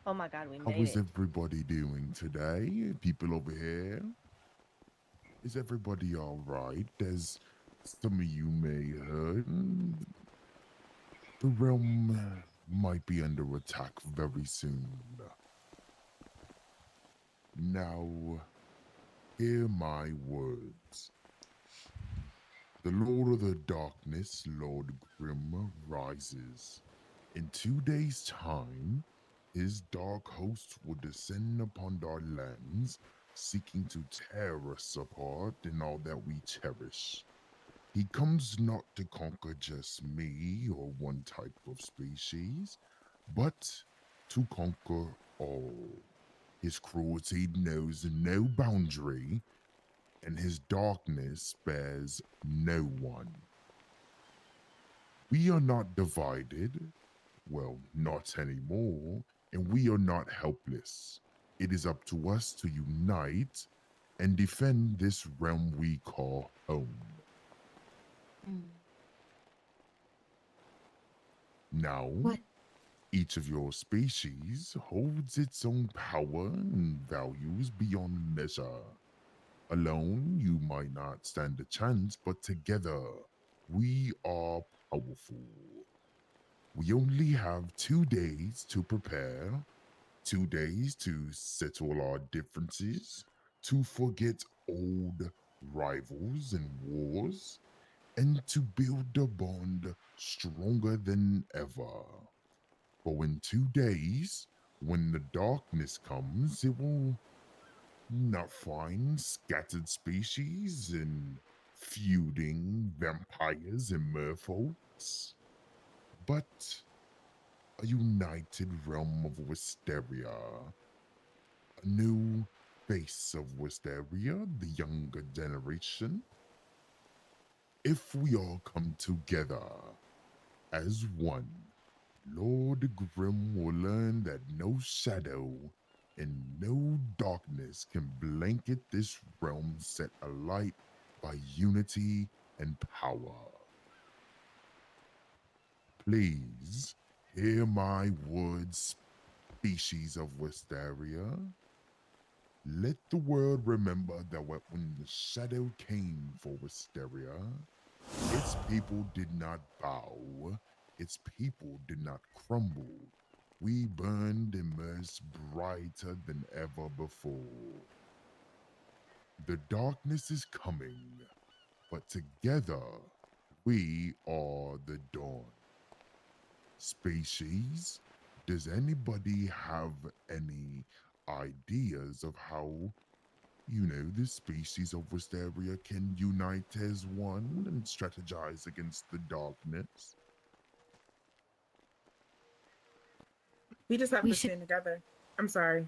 Oh my God, we How made is it. everybody doing today? People over here? Is everybody all right? As some of you may heard, the realm might be under attack very soon. Now, hear my words. The Lord of the Darkness, Lord Grim, rises. In 2 days' time, his dark host will descend upon our lands, seeking to tear us apart and all that we cherish. He comes not to conquer just me or one type of species, but to conquer all. His cruelty knows no boundary, and his darkness spares no one. We are not divided, well, not anymore, and we are not helpless. It is up to us to unite and defend this realm we call home. Now, What? each of your species holds its own power and values beyond measure. Alone, you might not stand a chance, but together, we are powerful. We only have 2 days to prepare, 2 days to settle our differences, to forget old rivals and wars, and to build a bond stronger than ever. For in 2 days, when the darkness comes, it will not find scattered species and feuding vampires and merfolks, but a united realm of Wysteria, a new face of Wysteria, the younger generation. If we all come together as one, Lord Grim will learn that no shadow and no darkness can blanket this realm set alight by unity and power. Please hear my words, species of Wisteria. Let the world remember that when the shadow came for Wisteria, its people did not bow, its people did not crumble. We burned and emerged brighter than ever before. The darkness is coming, but together we are the dawn. Species, does anybody have any ideas of how, the species of Wisteria can unite as one and strategize against the darkness? We just have We to should. stand together. I'm sorry.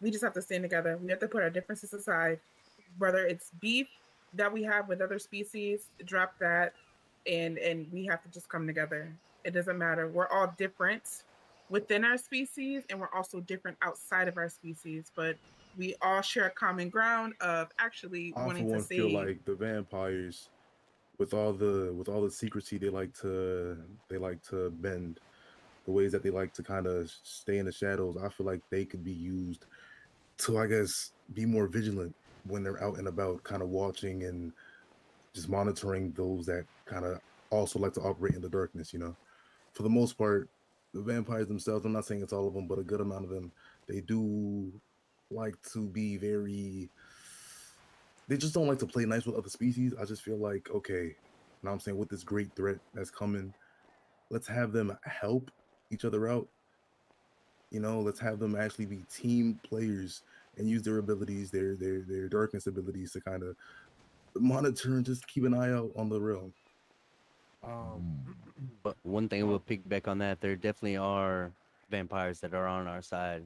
We just have to stand together. We have to put our differences aside. Whether it's beef that we have with other species, drop that, and we have to just come together. It doesn't matter. We're all different within our species, and we're also different outside of our species. But we all share a common ground of actually I for wanting to one feel save. like the vampires, with all the secrecy they like to bend, the ways that they like to kind of stay in the shadows. I feel like they could be used to, I guess, be more vigilant when they're out and about, kind of watching and just monitoring those that kind of also like to operate in the darkness. For the most part, the vampires themselves, I'm not saying it's all of them, but a good amount of them, they do like to be very, they just don't like to play nice with other species. I just feel like, okay, now I'm saying with this great threat that's coming, let's have them help each other out. Let's have them actually be team players and use their abilities, their darkness abilities to kind of monitor and just keep an eye out on the realm. Um, Hmm. But one thing we'll um, piggyback on that, there definitely are vampires that are on our side.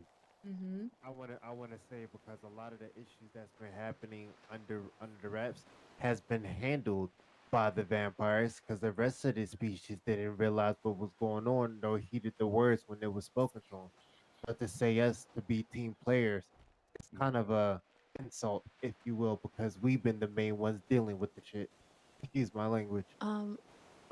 Mm-hmm. I wanna say because a lot of the issues that's been happening under the wraps has been handled by the vampires because the rest of the species didn't realize what was going on, nor heeded the words when it was spoken to them. But to say us to be team players, it's kind of a insult, if you will, because we've been the main ones dealing with the shit. Excuse my language. Um,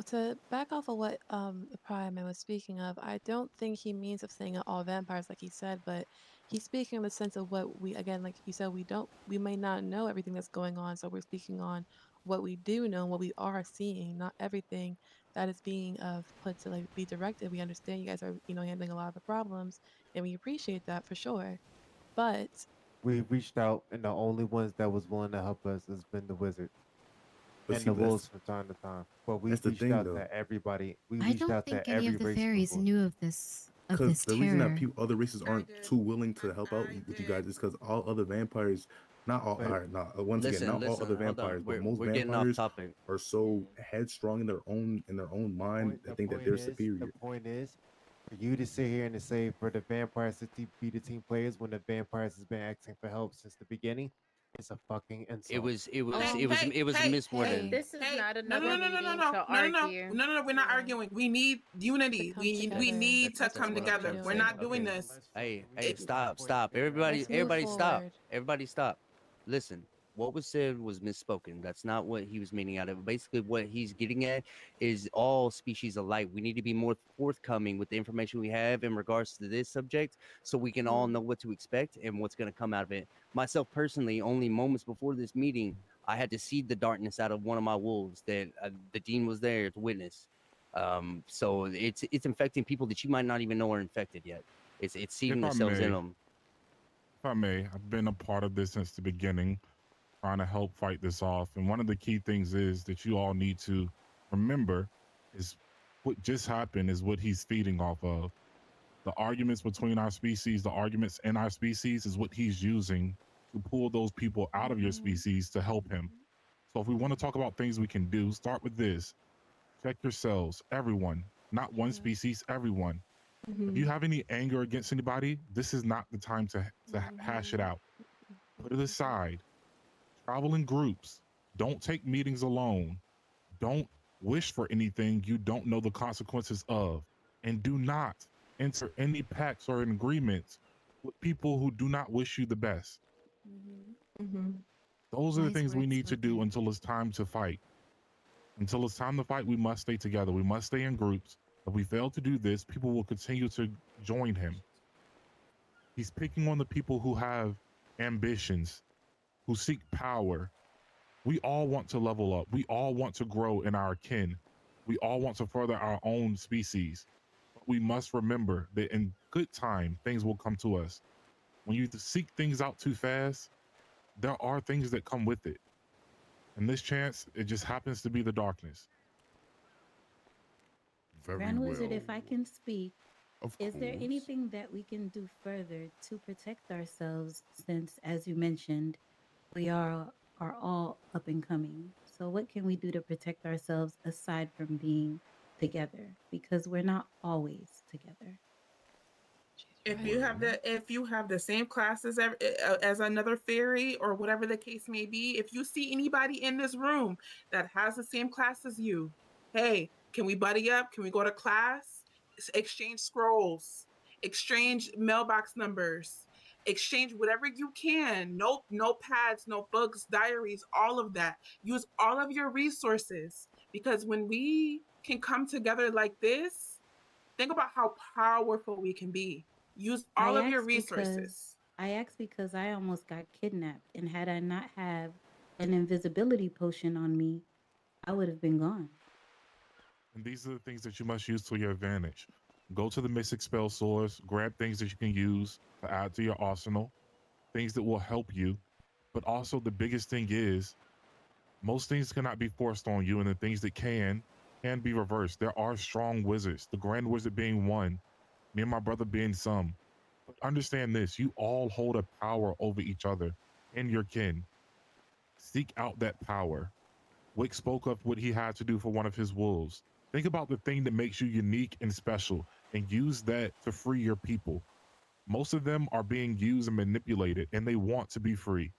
to back off of what the Prime Man was speaking of, I don't think he means of saying all vampires like he said, but he's speaking in the sense of what we again, like you said, we may not know everything that's going on, so we're speaking on what we do know and what we are seeing, not everything that is being put to like be directed. We understand you guys are, handling a lot of the problems, and we appreciate that for sure. But We reached out, and the only ones that was willing to help us has been the wizard But and see, the wolves from time to time. But we that's the reached thing out though, to everybody. We I reached don't out think to any every of the race fairies before. knew of this because the reason that terror. other races I aren't did. too willing to help out I with you did. guys is because all other vampires, not all, But not once again, Listen, not all other listen, hold vampires, on. but We're most we're getting off vampires topic. are so headstrong in their own the mind. point They the think that point they're is the superior. point is for you to sit here and to say for the vampires to be the team players when the vampires has been asking for help since the beginning, it's a fucking It insult. was it was Hey, it was um, hey, it was hey, Hey, hey, misworded. this is hey! not No, another no, no, no, no, no, meeting no, to no, no, no, argue. no, no, no. We're not yeah, arguing. We need to unity. come We together. need to That's That's come what what I'm we're trying together. to We're doing. say. not doing Okay. this. Hey, Can we hey, get It, to the stop, point stop. and figure out Everybody, Let's what's move everybody going on? stop. forward. Everybody stop. Listen, what was said was misspoken. That's not what he was meaning out of it. Basically, what he's getting at is all species alike. We need to be more forthcoming with the information we have in regards to this subject so we can all Mm, know what to expect and what's going to come out of it. Myself personally, only moments before this meeting, I had to seed the darkness out of one of my wolves that the dean was there to witness. So it's infecting people that you might not even know are infected yet. It's seeding If I themselves in may, them. I've been a part of this since the beginning, trying to help fight this off. And one of the key things is that you all need to remember is what just happened is what he's feeding off of. The arguments between our species, the arguments in our species is what he's using to pull those people out of your species to help him. So if we want to talk about things we can do, start with this. Check yourselves, everyone, not one species, everyone. If you have any anger against anybody, this is not the time to hash it out. Put it aside. Travel in groups. Don't take meetings alone. Don't wish for anything you don't know the consequences of. And do not enter any pacts or agreements with people who do not wish you the best. Those are the Wise things we words need to do spoken. until it's time to fight. Until it's time to fight, we must stay together. We must stay in groups. If we fail to do this, people will continue to join him. He's picking on the people who have ambitions, who seek power. We all want to level up. We all want to grow in our kin. We all want to further our own species. But we must remember that in good time, things will come to us. When you seek things out too fast, there are things that come with it. And this chance, it just happens to be the darkness. Very Grand Wizard, well. if I can speak, Of is there course. anything that we can do further to protect ourselves since, as you mentioned, we are all up and coming? So what can we do to protect ourselves aside from being together? Because we're not always together. she's if right. you have the same classes as another fairy or whatever the case may be, if you see anybody in this room that has the same class as you, hey, can we buddy up? Can we go to class? Exchange scrolls, exchange mailbox numbers, exchange whatever you can. Notepads, notebooks, diaries, all of that. Use all of your resources, because when we can come together like this, think about how powerful we can be. Use I all of your asked because resources. I almost got kidnapped, and had I not have an invisibility potion on me, I would have been gone. And these are the things that you must use to your advantage. Go to the Mystic Spell Source, grab things that you can use to add to your arsenal, things that will help you. But also, the biggest thing is most things cannot be forced on you, and the things that can be reversed. There are strong wizards, the Grand Wizard being one, me and my brother being some. But understand this, you all hold a power over each other and your kin. Seek out that power. Wick spoke of what he had to do for one of his wolves. Think about the thing that makes you unique and special and use that to free your people. Most of them are being used and manipulated, and they want to be free.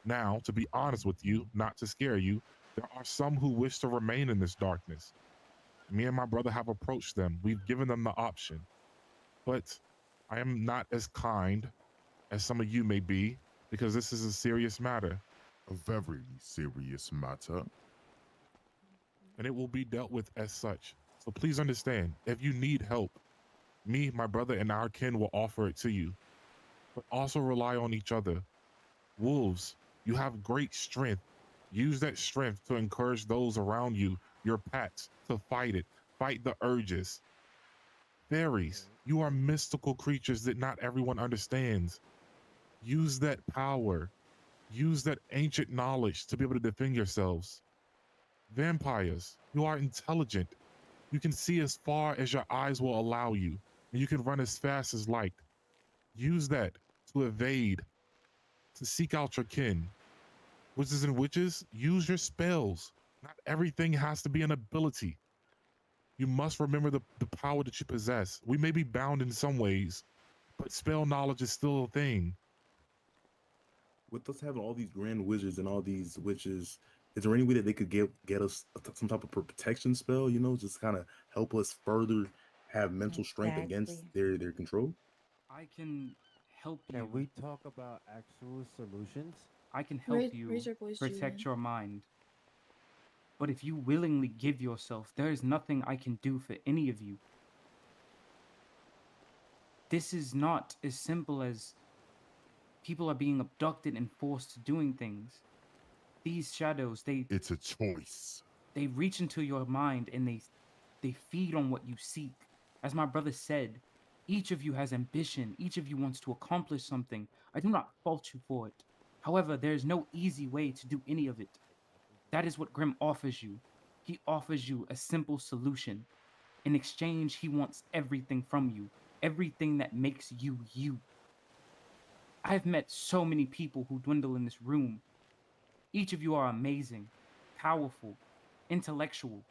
Now, to be honest with you, not to scare you, there are some who wish to remain in this darkness. Me and my brother have approached them. We've given them the option. But I am not as kind as some of you may be because this is a serious matter. A very serious matter. and it will be dealt with as such. So please understand, if you need help, me, my brother, and our kin will offer it to you. But also rely on each other. Wolves, you have great strength. Use that strength to encourage those around you, your pets, to fight it. Fight the urges. Fairies, you are mystical creatures that not everyone understands. Use that power. Use that ancient knowledge to be able to defend yourselves. Vampires, you are intelligent. You can see as far as your eyes will allow you, and you can run as fast as light. Use that to evade, to seek out your kin. Wizards and witches, use your spells. Not everything has to be an ability. You must remember the power that you possess. We may be bound in some ways, but spell knowledge is still a thing. With us having all these grand wizards and all these witches, is there any way that they could get us some type of protection spell? You know, just kind of help us further have mental strength against Exactly. their control. I can help Can you. we talk about actual solutions? I can help you Raise your voice, protect Julian. your mind. But if you willingly give yourself, there is nothing I can do for any of you. This is not as simple as people are being abducted and forced to doing things. These shadows, It's a choice. they reach into your mind and they feed on what you seek. As my brother said, each of you has ambition, each of you wants to accomplish something. I do not fault you for it. However, there is no easy way to do any of it. That is what Grim offers you. He offers you a simple solution. In exchange, he wants everything from you, everything that makes you you. I've met so many people who dwindle in this room. Each of you are amazing, powerful, intellectual.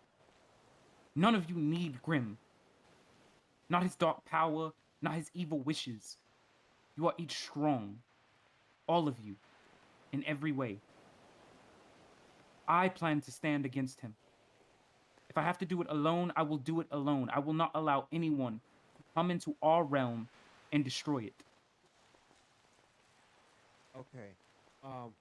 None of you need Grim. Not his dark power, not his evil wishes. You are each strong. All of you. In every way. I plan to stand against him. If I have to do it alone, I will do it alone. I will not allow anyone to come into our realm and destroy it. Okay. Um,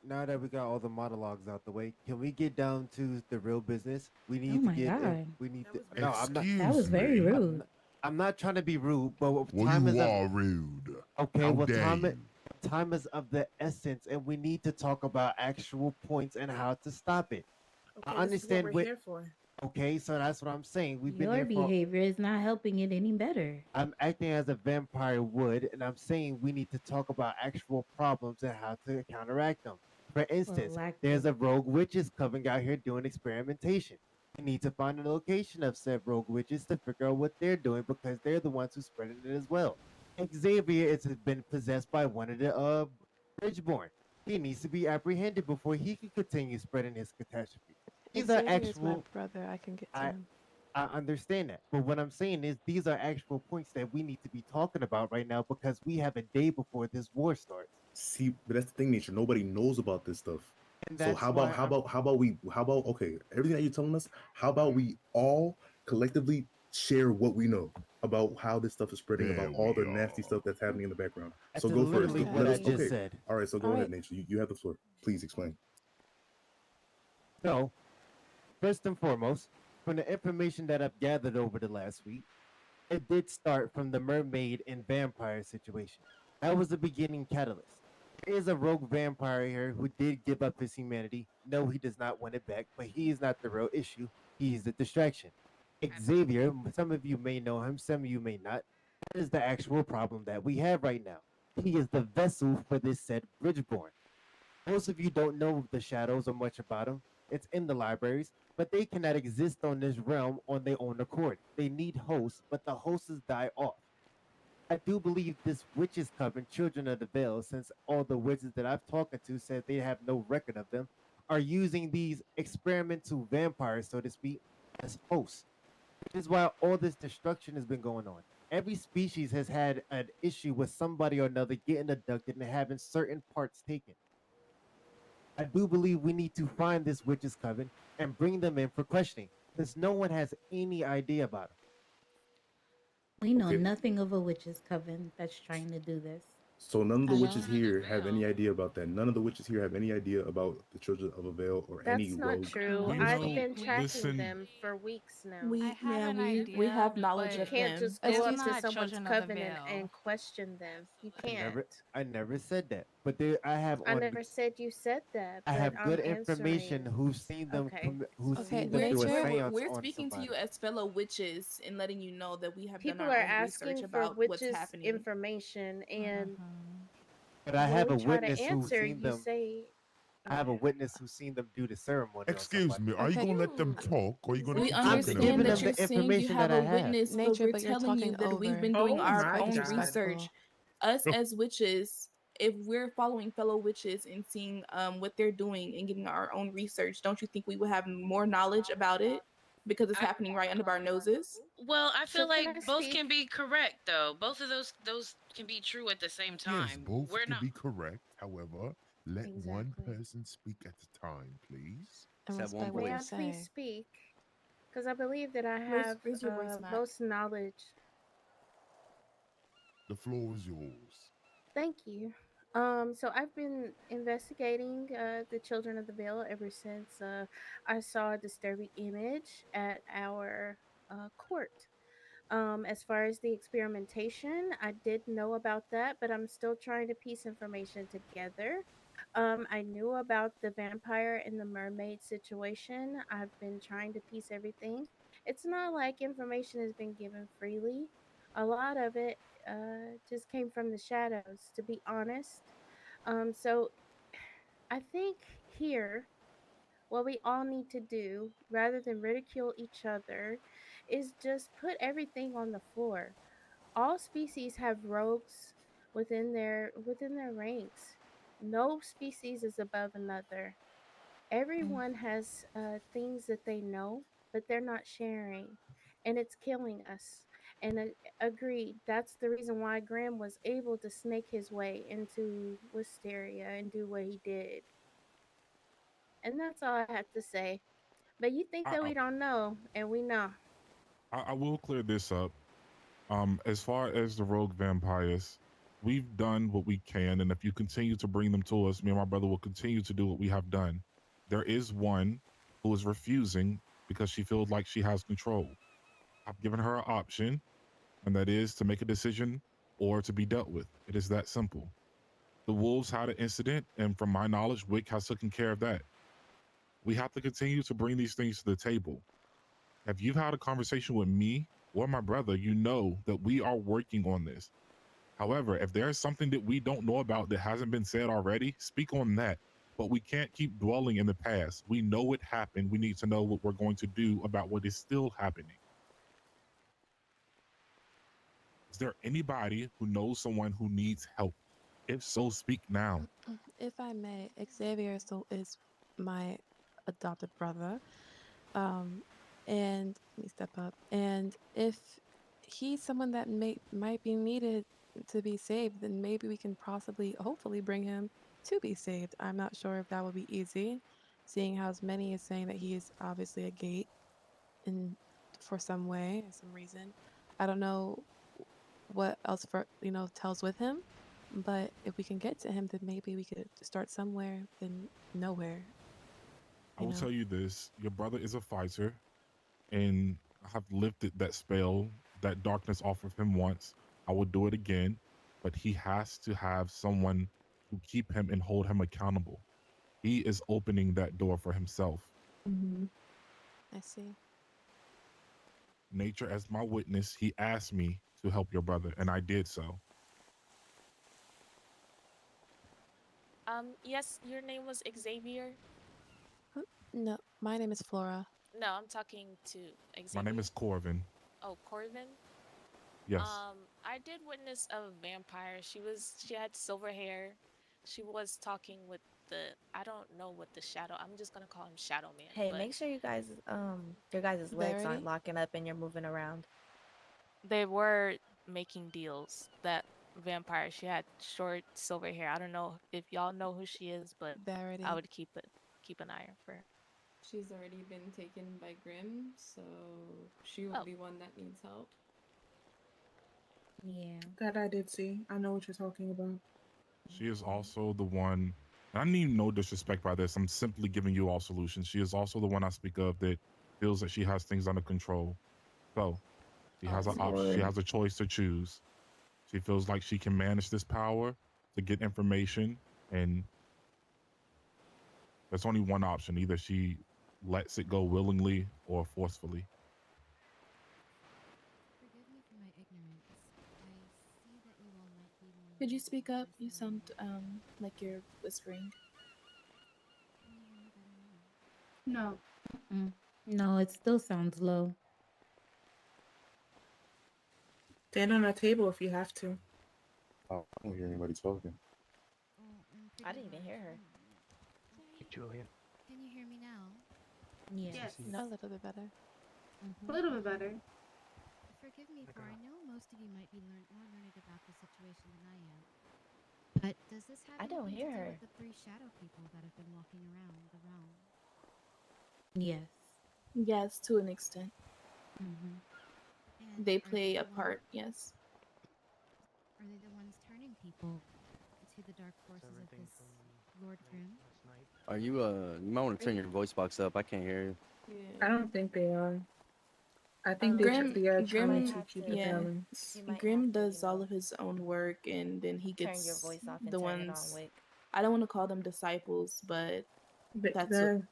now that we got all the monologues out the way, can we get down to the real business? We Oh need to my get if God. we need That to. was very No, I'm not. That Excuse was very me. rude. I'm not trying to be rude, but Well, time is you of are rude. okay. How Well, dare you? time is of the essence, and we need to talk about actual points and how to stop it. I Okay, this is what understand we're what. here for. Okay, so that's what I'm saying. We've been Your here for. behavior is not helping it any better. I'm acting as a vampire would, and I'm saying we need to talk about actual problems and how to counteract them. For Well, instance, lack there's of. a rogue witches coming out here doing experimentation. We need to find the location of said rogue witches to figure out what they're doing because they're the ones who spreading it as well. Xavier has been possessed by one of the Bridgeborn. He needs to be apprehended before he can continue spreading his catastrophe. These are Xavier is my actual. brother. I can get to I him. I understand that. But what I'm saying is these are actual points that we need to be talking about right now because we have a day before this war starts. See, but that's the thing, nature. Nobody knows about this stuff. And So that's why I'm how about okay, everything that you're telling us, how about we all collectively share what we know about how this stuff is spreading, There about all we the nasty are. stuff that's happening in the background. that's So go first. literally Okay, what Let I us just okay. said. All right, so all go ahead, right. nature. You have the floor. Please explain. So, first and foremost, from the information that I've gathered over the last week, it did start from the mermaid and vampire situation. That was the beginning catalyst. There is a rogue vampire here who did give up his humanity. No, he does not want it back, but he is not the real issue. He is the distraction. Xavier, some of you may know him, some of you may not. That is the actual problem that we have right now. He is the vessel for this said Bridgeborn. Most of you don't know the shadows or much about them. It's in the libraries, but they cannot exist on this realm on their own accord. They need hosts, but the hosts die off. I do believe this witches coven, Children of the Veil, since all the witches that I've talked to said they have no record of them, are using these experimental vampires, so to speak, as hosts. Which is why all this destruction has been going on. Every species has had an issue with somebody or another getting abducted and having certain parts taken. I do believe we need to find this witches coven and bring them in for questioning, since no one has any idea about them. We know Okay, nothing of a witch's coven that's trying to do this. So none of the witches Hello? here have any idea about that. None of the witches here have any idea about the Children of a Veil or any That's not rogue true. We I've know. been tracking Listen, them for weeks now. I We have yeah, an we have idea, knowledge You of but can't them. just go it's up Excuse to not someone's Children of the covenant Veil. and question them. You I can't. never I never said that. But there I have I on never said you said that, I but have I'm good information answering. who've seen them Okay. who've Okay, seen them We're do a nature. séance we're on speaking to you somebody. as fellow witches and letting you know that we have done People our are own research asking for about what's witches' happening. information, and Mhm. But I when have we a try to witness who's answer, seen you them. say, I have a okay. witness who's seen them do the ceremony on Excuse somebody. me, are you Okay, gonna let them You, talk or are you gonna we keep I'm talking understand over giving that them you're them? the saying you information have that a I have. witness, but nature, we're but you're telling you talking that we've over. been doing Oh It's our my quite own god. research. disrespectful. Us as witches, if we're following fellow witches and seeing what they're doing and getting our own research, don't you think we would have more knowledge about it because it's I, happening right under our noses? well, I So feel can I like both speak? can be correct though. Both of those can be true at the same Yes, time. both We're can not. be correct. However, let one Exactly. person speak at a time, please. And Just have one respect what May they I voice. please say. speak? Because I believe that I Where's have where's your voice, Mac? most knowledge. The floor is yours. Thank you. So I've been investigating the Children of the Veil ever since I saw a disturbing image at our court. As far as the experimentation, I did know about that, but I'm still trying to piece information together. I knew about the vampire and the mermaid situation. I've been trying to piece everything. It's not like information has been given freely. A lot of it just came from the shadows, to be honest. So I think here, what we all need to do, rather than ridicule each other, is just put everything on the floor. All species have rogues within their ranks. No species is above another. Mm, Everyone has things that they know, but they're not sharing, and it's killing us. And agreed, that's the reason why Graham was able to snake his way into Wisteria and do what he did. And that's all I have to say. But you think I, that I we don't know, and we know. I will clear this up. As far as the rogue vampires, we've done what we can, and if you continue to bring them to us, me and my brother will continue to do what we have done. There is one who is refusing because she feels like she has control. I've given her an option, and that is to make a decision or to be dealt with. It is that simple. The wolves had an incident, and from my knowledge, Wick has taken care of that. We have to continue to bring these things to the table. If you've had a conversation with me or my brother, you know that we are working on this. However, if there's something that we don't know about that hasn't been said already, speak on that. But we can't keep dwelling in the past. We know it happened. We need to know what we're going to do about what is still happening. Is there anybody who knows someone who needs help? If so, speak now. if I may, Xavier is my adopted brother. Um, and let me step up. And if he's someone that might be needed to be saved, then maybe we can possibly, hopefully, bring him to be saved. I'm not sure if that will be easy, seeing how as many is saying that he is obviously a gate in for some way or some reason. I don't know what else for tells with him, but if we can get to him, then maybe we could start somewhere than nowhere. I You will know. tell you this: your brother is a fighter, and I have lifted that spell, that darkness off of him once. I will do it again, but he has to have someone to keep him and hold him accountable. He is opening that door for himself. Hmm. I see. Nature, as my witness, he asked me to help your brother, and I did so. Yes, your name was Xavier. No, my name is Flora. No, I'm talking to My name Xavier. is Corvin. Oh, Corvin. Yes. I did witness a vampire. She had silver hair. She was talking with I don't know what the shadow. I'm just gonna call him Shadow Man, Hey, but make sure you guys your guys' legs aren't Verity? locking up and you're moving around. they were making deals. That vampire, she had short silver hair. I don't know if y'all know who she is, but I Verity. would keep an eye out for her. She's already been taken by Grim, so she would Oh, be one that needs help. Yeah. That I did see. I know what you're talking about. She is also the one, and I mean no disrespect by this. I'm simply giving you all solutions. She is also the one I speak of that feels that she has things under control. So she Oh has an option. She Lord. has a choice to choose. She feels like she can manage this power to get information, and there's only one option. Either she lets it go willingly or forcefully. Forgive me for my ignorance. I see that you all might be more Could you knowledgeable speak than up? this You than I sound am. like you're whispering. Can you hear me better now? No. Mm-mm. No, it still sounds low. Stand on a table if you have to. Oh, I don't hear anybody talking. Oh, I forgive didn't even us. hear her. One moment. Hey, Julia. Can you hear me now? Yes. A little bit better. A little bit better. Forgive me, for I know most of you might be more learned about the situation than I am. But does this have I don't anything to hear do her. with the three shadow people that have been walking around the realm? Yes. Yes, to an extent. Mm-hmm. And They are they play the a one? part, yes. Are they the ones turning people to the dark forces of Everything this from Lord Grim? last night. Are you you might want to turn your voice box up. I can't hear you. I Yeah. don't think they are. I think Grim they are You might trying Grim to have keep the to. yeah. balance. You might have Grim to, does all of his own work and then he turn your gets voice off and the turn it on, ones Wick. I don't want to call them disciples, but But that's what that,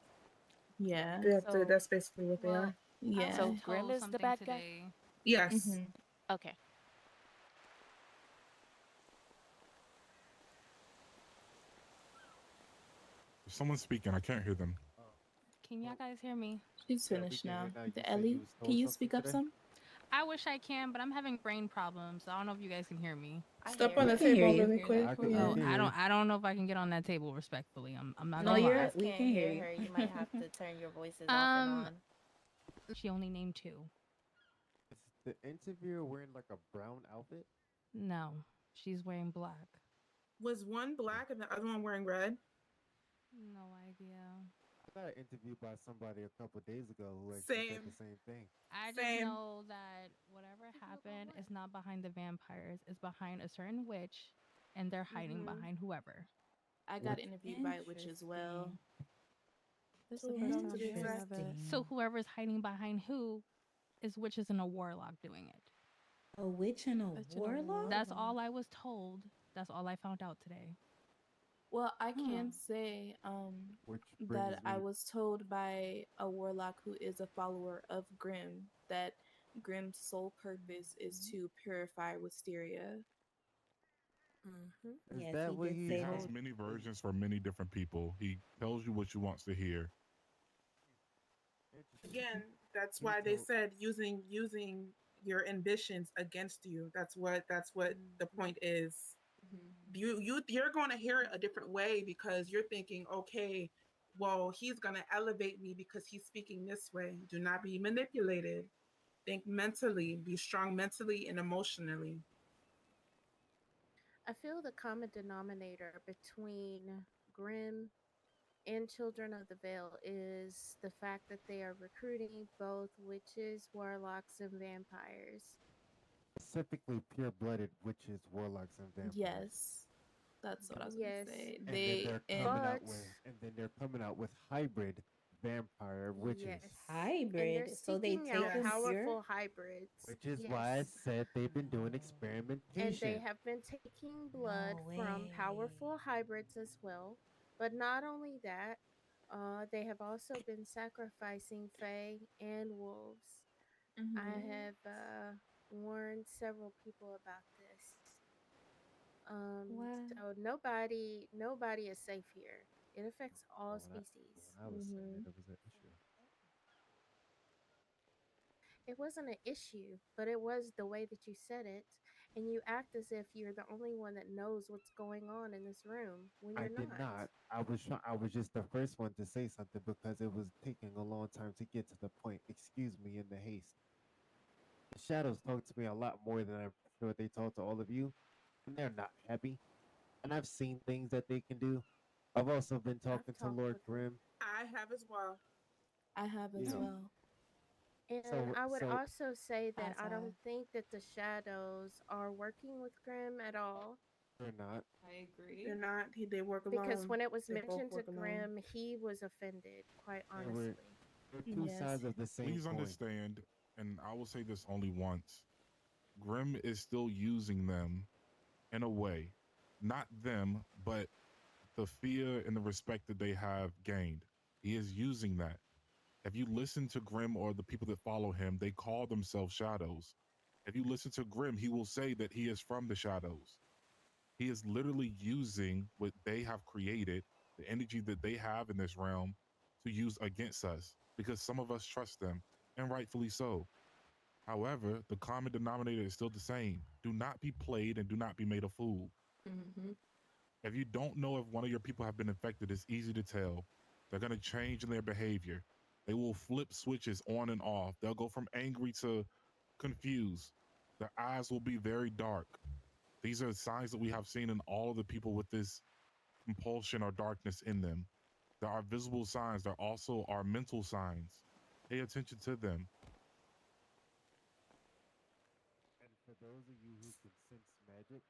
yeah. So, that's basically what they Well, are. I was Yeah. so Grim told is the something bad guy? today. Yes. Mhm. Okay. If someone's speaking, I can't hear them. Can y'all guys hear me? She's Yeah, we finished can hear now. now. You The said you Ellie, was can told you something speak up today? some? I wish I can, but I'm having brain problems. So I don't know if you guys can hear me. I Step hear on We the her. can hear table you. really quick. I can, we Yeah. Oh, can hear you. I don't know if I can get on that table respectfully. I'm not No, gonna If you you're. lie. guys We can't can hear hear you. her, you might have to turn your voices off and Um, on. she only named two. Is the interviewer wearing like a brown outfit? No, she's wearing black. Was one black and the other one wearing red? No idea. I got interviewed by somebody a couple days ago who actually said the Same. same thing. I just Same. know that whatever happened is not behind the vampires. It's behind a certain witch, and they're hiding Mhm. behind whoever. I got Which interviewed by a witch as well. This is Two the of first them time to I'm be hearing exact. of it. So whoever's hiding behind who is witches and a warlock doing it. A witch and a Witch and a warlock? That's warlock. all I was told. That's all I found out today. Well, I Huh. can say which that brings I me was told by a warlock who is a follower of Grimm that Grimm's sole purpose is Mhm. to purify Wisteria. Mm-hmm. is Yes, that he what did He he say has that. told many is versions for many different people. He tells you what you wants to hear. interesting. Again, that's He why they told said using your ambitions against you. That's what the point is. You're going to hear it a different way because you're thinking, okay, well, he's going to elevate me because he's speaking this way. Do not be manipulated. Think mentally, be strong mentally and emotionally. I feel the common denominator between Grimm and Children of the Veil is the fact that they are recruiting both witches, warlocks, and vampires. specifically pure-blooded witches, warlocks, and vampires. Yes, that's what I was gonna Yes, say. And then They they're coming and out but with hybrid vampire witches. yes, and they're Hybrid. So they seeking out take them Yes. pure? powerful hybrids. Which is why I Yes, said they've been doing and they experimentation. have been taking blood No from way. powerful hybrids as well. But not only that, they have also been sacrificing fae and wolves. I mhm. have warned several people about this. What? So nobody is safe here. It affects all Well, species. when I was saying it, Mhm. it was an issue. It wasn't an issue, but it was the way that you said it, and you act as if you're the only one that knows what's going on in this room when I you're did not. not. I was just the first one to say something because it was taking a long time to get to the point. Excuse me in the haste. The shadows talk to me a lot more than I'm sure they talk to all of you, and they're not happy. And I've seen things that they can do. I've also been I've talking to talked Lord with them. Grimm. I have as well. I have You as know, well. And so I would so also say that As I I. don't think that the shadows are working with Grimm at all. They're not. I agree. They're not. They work Because alone. when it was They both mentioned to work alone. Grim, he was offended, quite They're, honestly. they're two Yes. sides of the same Please coin. understand, and I will say this only once. Grim is still using them in a way, not them, but the fear and the respect that they have gained. He is using that. If you listen to Grim or the people that follow him, they call themselves shadows. If you listen to Grim, he will say that he is from the shadows. He is literally using what they have created, the energy that they have in this realm, to use against us because some of us trust them, and rightfully so. However, the common denominator is still the same. Do not be played and do not be made a fool. Mm-hmm. If you don't know if one of your people have been infected, it's easy to tell. They're going to change in their behavior. They will flip switches on and off. They'll go from angry to confused. Their eyes will be very dark. These are signs that we have seen in all of the people with this compulsion or darkness in them. There are visible signs. There also are mental signs. Pay attention to them. And for those of you who can sense magic,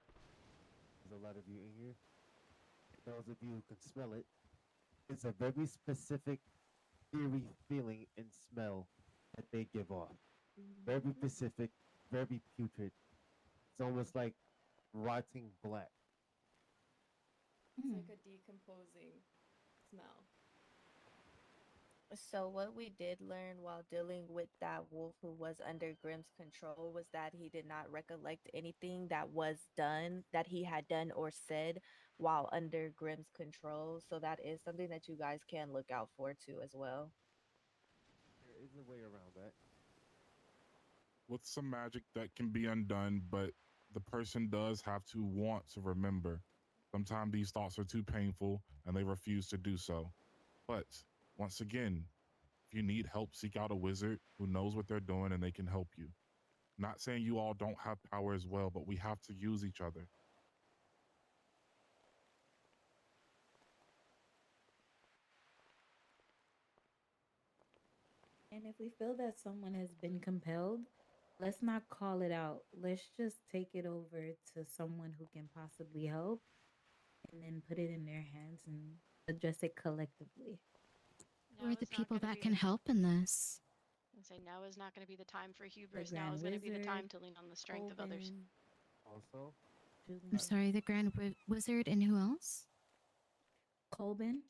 there's a lot of you in here. Those of you who can smell it, it's a very specific, eerie feeling and smell that they give off. Very specific, very putrid. It's almost like rotting black. It's like a decomposing smell. So what we did learn while dealing with that wolf who was under Grimm's control was that he did not recollect anything that was done, that he had done or said while under Grimm's control. So that is something that you guys can look out for too as well. There is a way around that. With some magic that can be undone, but the person does have to want to remember. Sometimes these thoughts are too painful and they refuse to do so. But once again, if you need help, seek out a wizard who knows what they're doing and they can help you. Not saying you all don't have power as well, but we have to use each other. And if we feel that someone has been compelled, let's not call it out. Let's just take it over to someone who can possibly help and then put it in their hands and address it collectively. Who are the people that can help in this? And say now is not going to be the time for The hubris. Now Grand is going to be the time Wizard, to lean on the strength of others. Colvin, Also, I'm Julian, sorry, the Grand Wizard and who else? Colvin,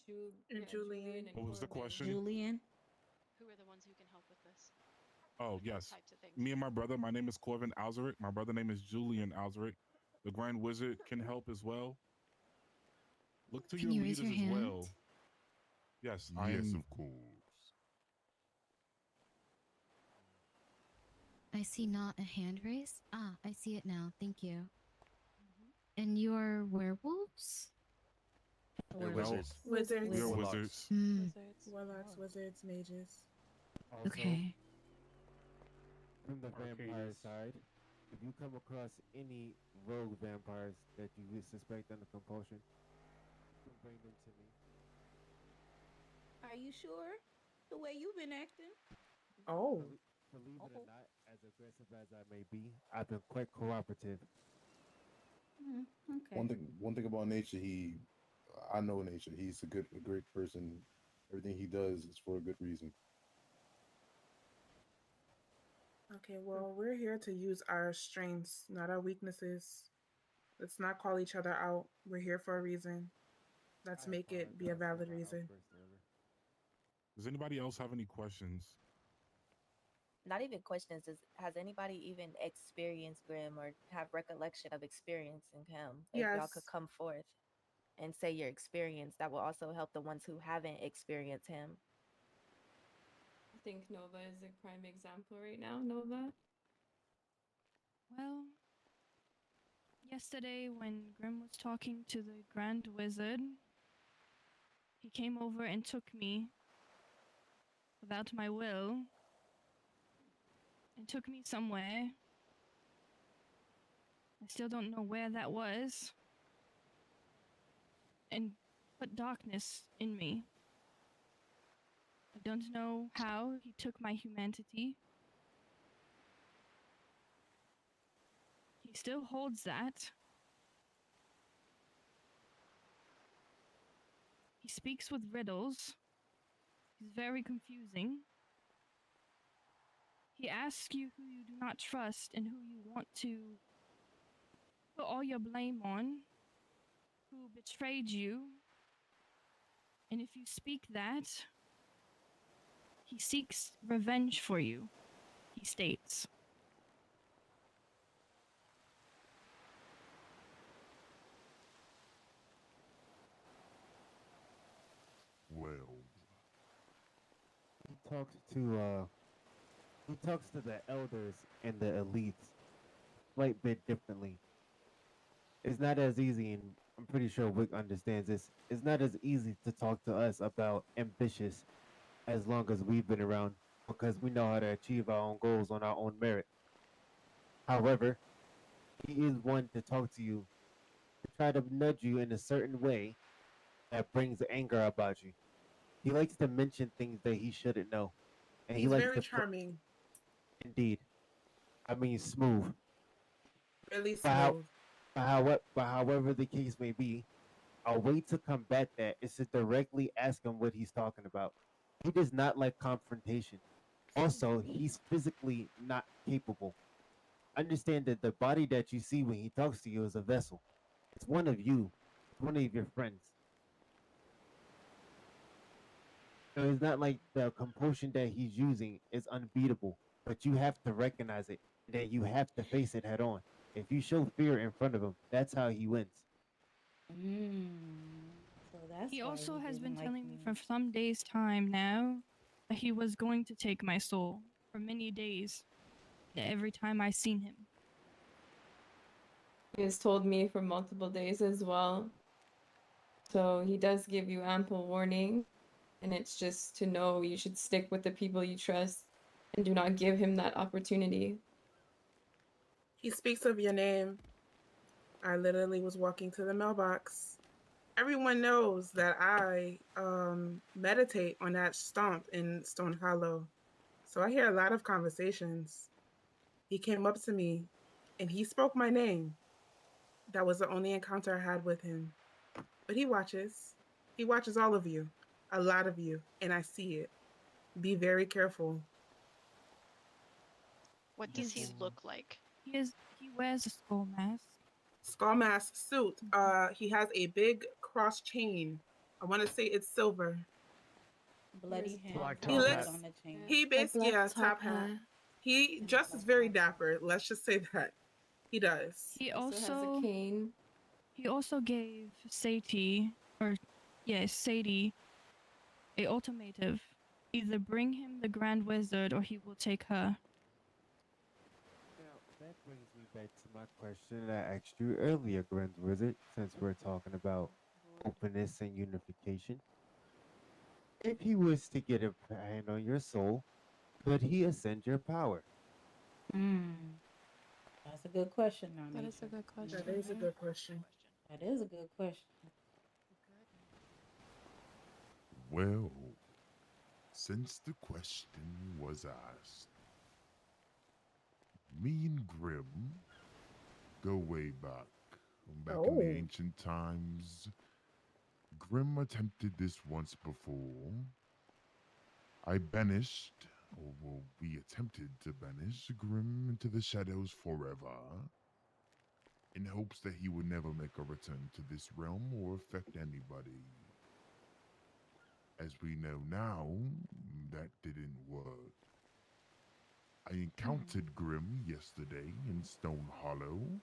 And Julian. and What was the Corbin. question? Julian. Who are the ones who can help with this? Oh, With those yes. types of things. Me and my brother, my name is Corvin Alzeric. My brother name is Julian Alzeric. The Grand Wizard can help as well. Look to Can your you raise leaders your as hand? well. Yes, I Yes, am. of course. I see not a hand raised. Ah, I see it now. Thank you. And you're werewolves? They're Or wizards. Wizards. We are wizards. wizards. Wizards. Warlocks, wizards, mages. also Okay. from the vampire Arcades. side, if you come across any rogue vampires that you would suspect under compulsion, you can bring them to me. Are you sure? The way you've been acting. Oh. Believe it or not, as aggressive as I may be, I've been quite cooperative. Okay. One thing about nature, I know nature. He's a great person. Everything he does is for a good reason. Okay, well, we're here to use our strengths, not our weaknesses. Let's not call each other out. We're here for a reason. Let's make it be a valid reason. Does anybody else have any questions? Not even questions. Has anybody even experienced Grim or have recollection of experiencing him? If y'all could Yes. come forth and say your experience, that will also help the ones who haven't experienced him. I think Nova is a prime example right now. Nova? Well, yesterday when Grim was talking to the Grand Wizard, he came over and took me without my will and took me somewhere. I still don't know where that was. And put darkness in me. I don't know how he took my humanity. He still holds that. He speaks with riddles. He's very confusing. He asks you who you do not trust and who you want to put all your blame on, who betrayed you. And if you speak that, he seeks revenge for you, he states. Well, he talks to the elders and the elites quite bit differently. It's not as easy, and I'm pretty sure Wick understands this. It's not as easy to talk to us about ambitious as long as we've been around because we know how to achieve our own goals on our own merit. However, he is one to talk to you, to try to nudge you in a certain way that brings anger about you. He likes to mention things that he shouldn't know, and he He's likes very to charming, indeed. I mean, smooth. really But how, smooth. but however the case may be, a way to combat that is to directly ask him what he's talking about. He does not like confrontation. Also, he's physically not capable. Understand that the body that you see when he talks to you is a vessel. It's one of you. It's one of your friends. So it's not like the compulsion that he's using is unbeatable, but you have to recognize it. That you have to face it head on. If you show fear in front of him, that's how he wins. So that's He why also he has didn't been like telling me me. for some days' time now that he was going to take my soul for many days. Every time I seen him. He has told me for multiple days as well. So he does give you ample warning. And it's just to know you should stick with the people you trust and do not give him that opportunity. He speaks of your name. I literally was walking to the mailbox. Everyone knows that I meditate on that stomp in Stone Hollow. So I hear a lot of conversations. He came up to me and he spoke my name. That was the only encounter I had with him. But he watches. He watches all of you, a lot of you, and I see it. Be very careful. What does he look like? He wears a skull mask. Skull mask suit. He has a big cross chain. I want to say it's silver. Bloody hand Black He top tatted hat. looks. on the chain. He A basically, black yeah, top top hat. hat. He And a just is black very top hat. dapper. Let's just say that he does. He Also has a also cane. gave Sadie, or yes, Sadie, a ultimatum. Either bring him the Grand Wizard or he will take her. Now, that brings me back to my question that I asked you earlier, Grand Wizard, since we're talking about openness and unification. If he was to get a hand on your soul, could he ascend your power? That's a good question, now, That is a Nature. good question. That is a good question. That is a good question. well, since the question was asked, me and Grim go way back. Back in the Oh. ancient times, Grim attempted this once before. I banished, or well, we attempted to banish Grim into the shadows forever, in hopes that he would never make a return to this realm or affect anybody. As we know now, that didn't work. I encountered Grim yesterday in Stone Hollow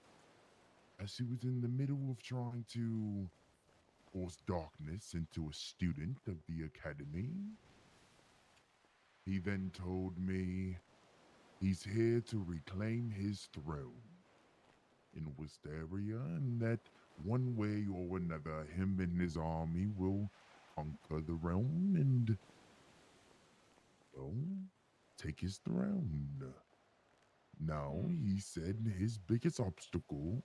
as he was in the middle of trying to force darkness into a student of the academy. He then told me he's here to reclaim his throne in Wysteria, and that one way or another, him and his army will conquer the realm and, well, take his throne. Now, he said his biggest obstacle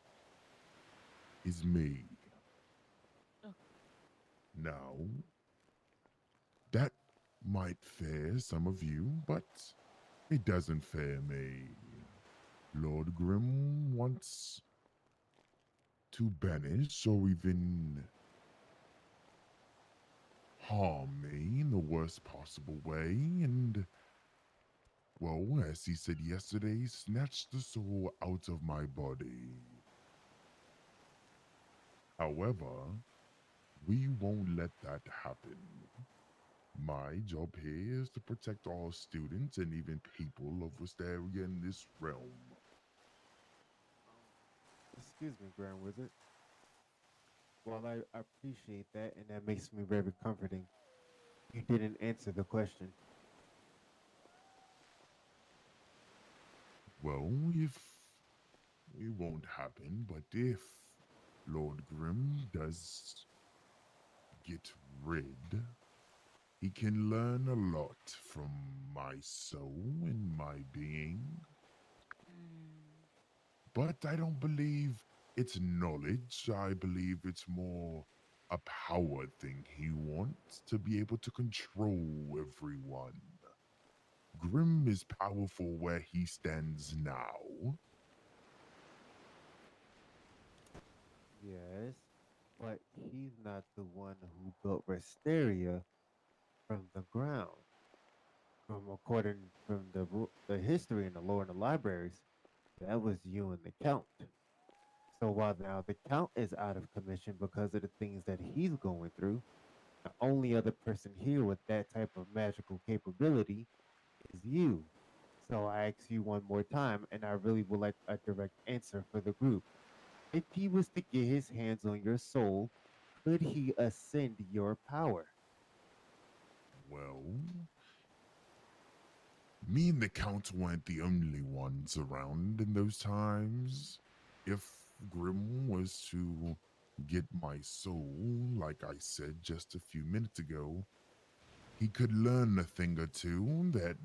is me. Now, that might fair some of you, but it doesn't fair me. Lord Grim wants to banish or even harm me in the worst possible way, and, well, as he said yesterday, snatch the soul out of my body. However, we won't let that happen. My job here is to protect all students and even people of Wysteria in this realm. Excuse me, Grand Wizard. While I appreciate that, and that makes me very comforting, you didn't answer the question. Well, if it won't happen, but if Lord Grim does get rid, he can learn a lot from my soul and my being. But I don't believe it's knowledge. I believe it's more a power thing. He wants to be able to control everyone. Grim is powerful where he stands now. Yes, but he's not the one who built Wysteria from the ground. From the history and the lore in the libraries, that was you and the Count. So while now the Count is out of commission because of the things that he's going through, the only other person here with that type of magical capability is you. So I ask you one more time, and I really would like a direct answer for the group. If he was to get his hands on your soul, could he ascend your power? Well, me and the Count weren't the only ones around in those times. If Grim was to get my soul, like I said just a few minutes ago, he could learn a thing or two that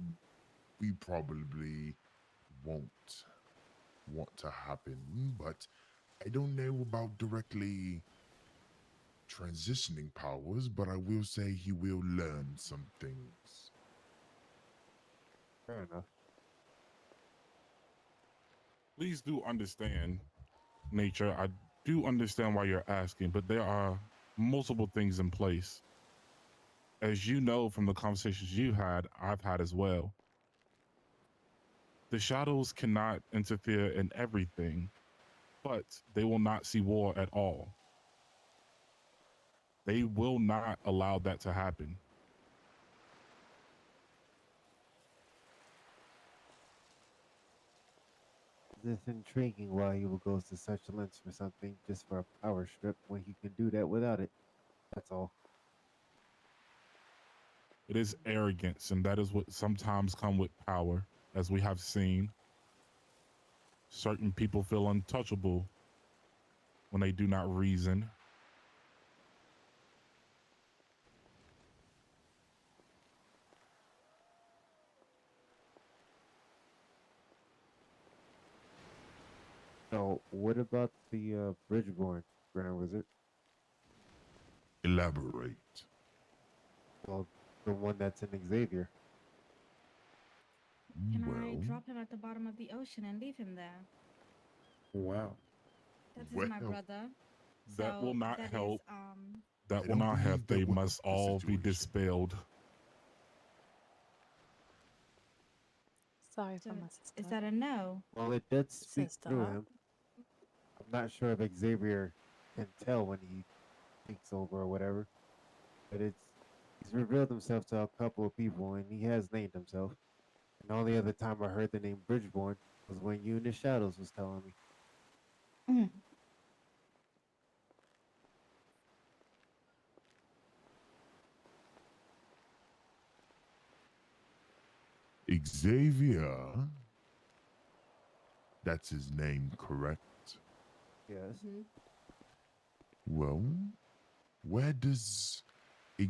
we probably won't want to happen, but I don't know about directly transitioning powers, but I will say he will learn some things. Fair enough. Please do understand, Nature. I do understand why you're asking, but there are multiple things in place. As you know from the conversations you had, I've had as well. The shadows cannot interfere in everything, but they will not see war at all. They will not allow that to happen. It's intriguing why he would go to such lengths for something just for a power strip when he can do that without it. That's all. It is arrogance, and that is what sometimes come with power, as we have seen. Certain people feel untouchable when they do not reason. So, what about the Bridgeborn Grand Wizard? Elaborate. Well, the one that's in Xavier. Can I Well, drop him at the bottom of the ocean and leave him there? Wow. That is my well, brother. That will So not that is help. That I will don't not help. believe They that will must help the all be situation. dispelled. Sorry so for my is sister. that a no? Well, it does speak through Sister. him. I'm not sure if Xavier can tell when he takes over or whatever, but he's revealed himself to a couple of people and he has named himself. And the only other time I heard the name Bridgeborn was when you in the shadows was telling me. Mm. Xavier, that's his name, correct? Yes. Well, where does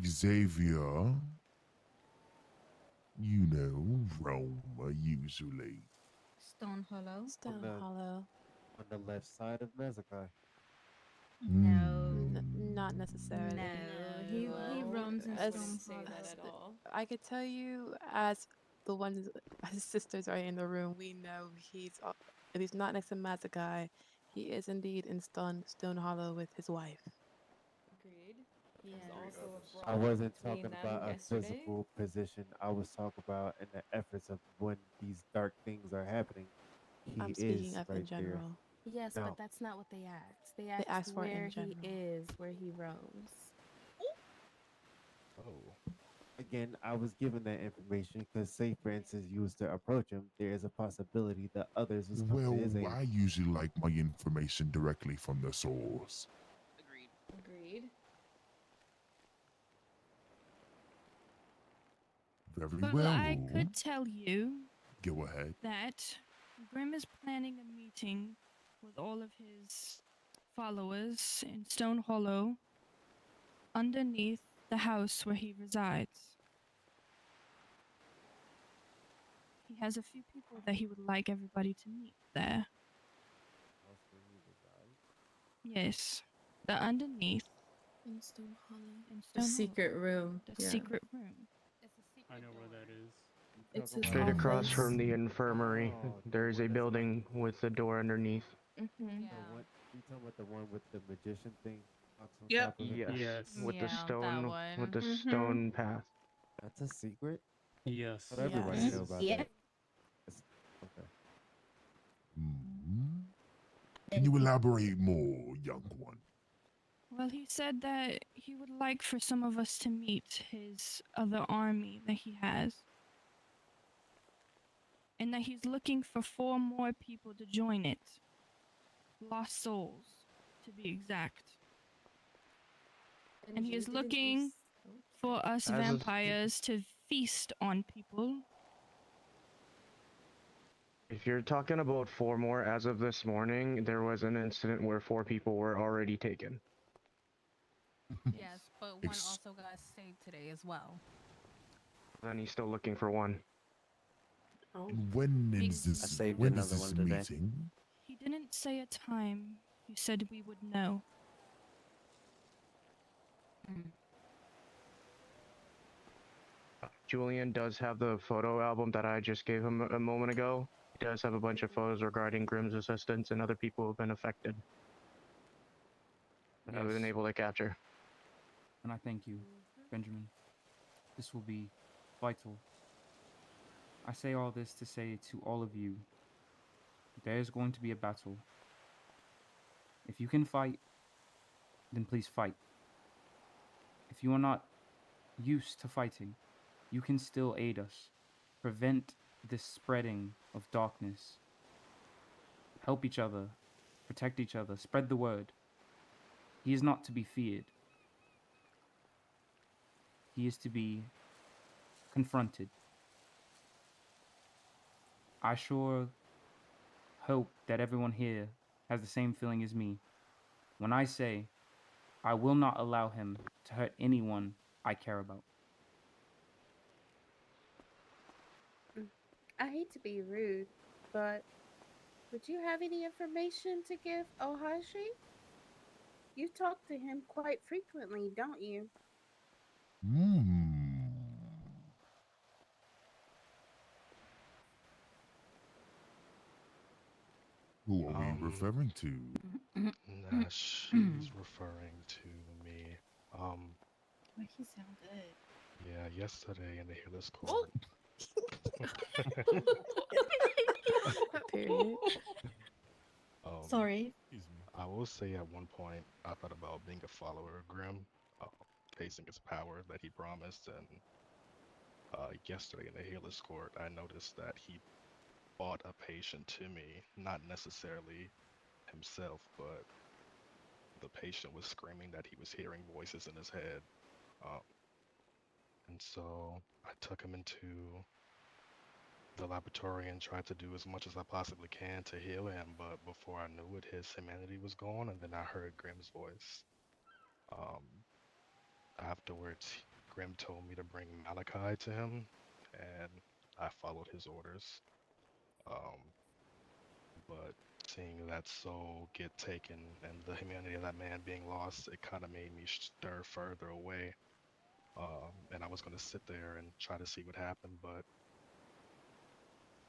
Xavier, roam usually? Stone Hollow? On Stone the Hollow. on the left side of Mazakai. No. Not necessarily. No. He No, roams in I Stone wouldn't say that Hollow. at all. I could tell you, as the ones, his sisters are in the room, we know if he's not next to Mazakai, he is indeed in Stone Hollow with his wife. Agreed. There's Yeah. also a I brawl wasn't between talking them about a yesterday. physical position. I was talking about in the efforts of when these dark things are happening. I'm He speaking is of in right there. general. Yes, but Now, that's not what they asked. They They asked asked for it where in he general. is, where he roams. oh, again, I was given that information because, say, for instance, you was to approach him, there is a possibility that others was come to his Well, aid. I usually like my information directly from the source. Agreed. Agreed. Very Well, well. I could tell you Go ahead. that Grim is planning a meeting with all of his followers in Stone Hollow underneath the house where he resides. He has a few people that he would like everybody to meet there. House where he resides. Yes, the underneath In Stone Hollow. in The Stone Hollow. secret room. The Yeah. secret room. It's a secret I know where door. that is. You It's talking his about Straight the across one? from office. the infirmary, Oh, the there is a one that's building with a door underneath. Mm-hmm. the Yeah. one. You talking about the one with the magician thing box on Yep. top of it? Yes, Yes. Yeah, that with one. the Mm-hmm. stone path. That's a secret. But Yes. everybody Yes. know about Yep. that. It's, okay. Hmm. Can you elaborate more, young one? Well, he said that he would like for some of us to meet his other army that he has. And that he's looking for 4 more people to join it. Lost souls, to be exact. And he is looking for us As of, vampires to feast on people. if you're talking about 4 more, as of this morning, there was an incident where 4 people were already taken. Yes, but one also got saved today as well. Then he's still looking for one. Oh. And when Big- is I this? saved When is another this one today. meeting? He didn't say a time. He said we would know. Julian does have the photo album that I just gave him a moment ago. He does have a bunch of photos regarding Grimm's assistants and other people who have been affected that I've been Yes. able to capture. And I thank you, Benjamin. This will be vital. I say all this to say to all of you, there is going to be a battle. If you can fight, then please fight. If you are not used to fighting, you can still aid us. Prevent this spreading of darkness. Help each other. Protect each other. Spread the word. He is not to be feared. He is to be confronted. I sure hope that everyone here has the same feeling as me when I say I will not allow him to hurt anyone I care about. I hate to be rude, but would you have any information to give Ohashi? You talk to him quite frequently, don't you? Hmm. Who are we referring to? Nah, she's referring to me. Why he sound good? Yeah, yesterday in the Healers Oh. Court. Period. Excuse me. I will say at one point I thought about being a follower of Grimm, uh, tasting his power that he promised, and yesterday in the Healers Court, I noticed that he bought a patient to me, not necessarily himself, but the patient was screaming that he was hearing voices in his head. Um, and so I took him into the laboratory and tried to do as much as I possibly can to heal him, but before I knew it, his humanity was gone, and then I heard Grimm's voice. Um, Afterwards, Grimm told me to bring Malachi to him, and I followed his orders. Um, but seeing that soul get taken and the humanity of that man being lost, it kind of made me stir further away. And I was going to sit there and try to see what happened, but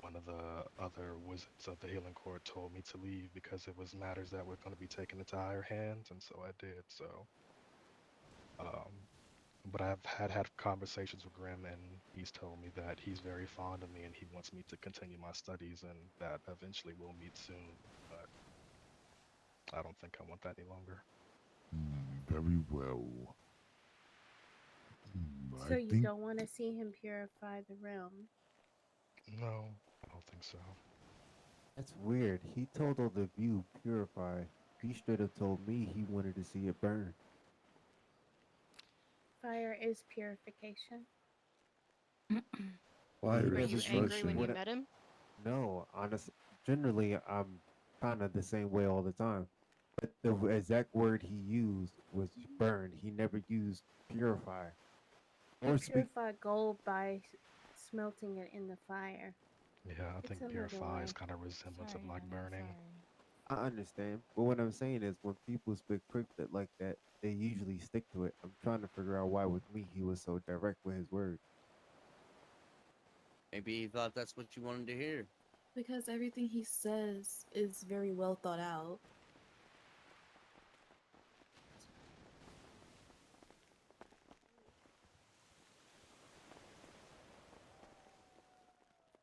one of the other wizards of the healing court told me to leave because it was matters that were going to be taken into higher hands, and so I did. So Um, but I've had conversations with Grim, and he's told me that he's very fond of me and he wants me to continue my studies, and that eventually we'll meet soon. But I don't think I want that any longer. Very well. So I you think don't want to see him purify the realm. No, I don't think so. That's weird. He told all of you purify. He straight up told me he wanted to see it burn. Fire is purification. Fire Were is you angry when destruction. you What? met him? No, honestly, generally I'm kind of the same way all the time. But the exact word he used was burn. He never used purify You or speak. purify gold by smelting it in the fire. Yeah, I It's think another purify is way. kind of resemblance of Sorry, like honey. burning. Sorry. I understand, but what I'm saying is when people speak cryptic like that, they usually stick to it. I'm trying to figure out why with me he was so direct with his words. Maybe he thought that's what you wanted to hear. Because everything he says is very well thought out.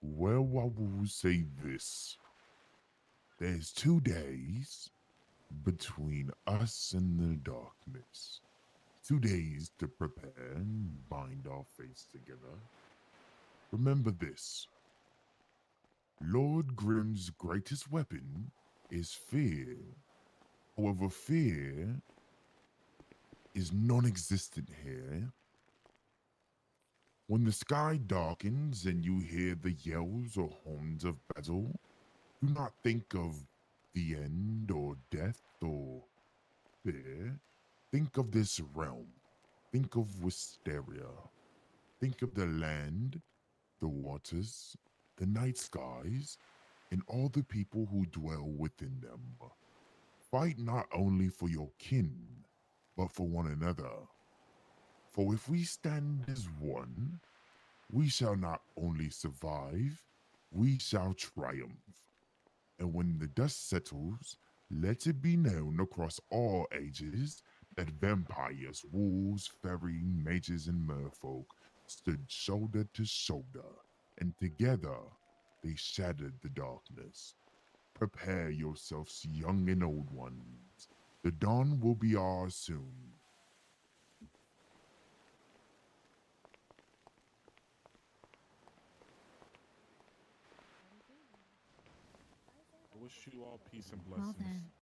well, I will say this. There's 2 days between us and the darkness. 2 days to prepare and bind our fates together. Remember this. Lord Grimm's greatest weapon is fear. However, fear is non existent here. When the sky darkens and you hear the yells or horns of battle, do not think of the end or death or fear. Think of this realm. Think of Wisteria. Think of the land, the waters, the night skies, and all the people who dwell within them. Fight not only for your kin, but for one another. For if we stand as one, we shall not only survive, we shall triumph. And when the dust settles, let it be known across all ages that vampires, wolves, fairy, mages, and merfolk stood shoulder to shoulder, and together they shattered the darkness. Prepare yourselves, young and old ones. The dawn will be ours soon. I wish you all peace and Well blessings. then.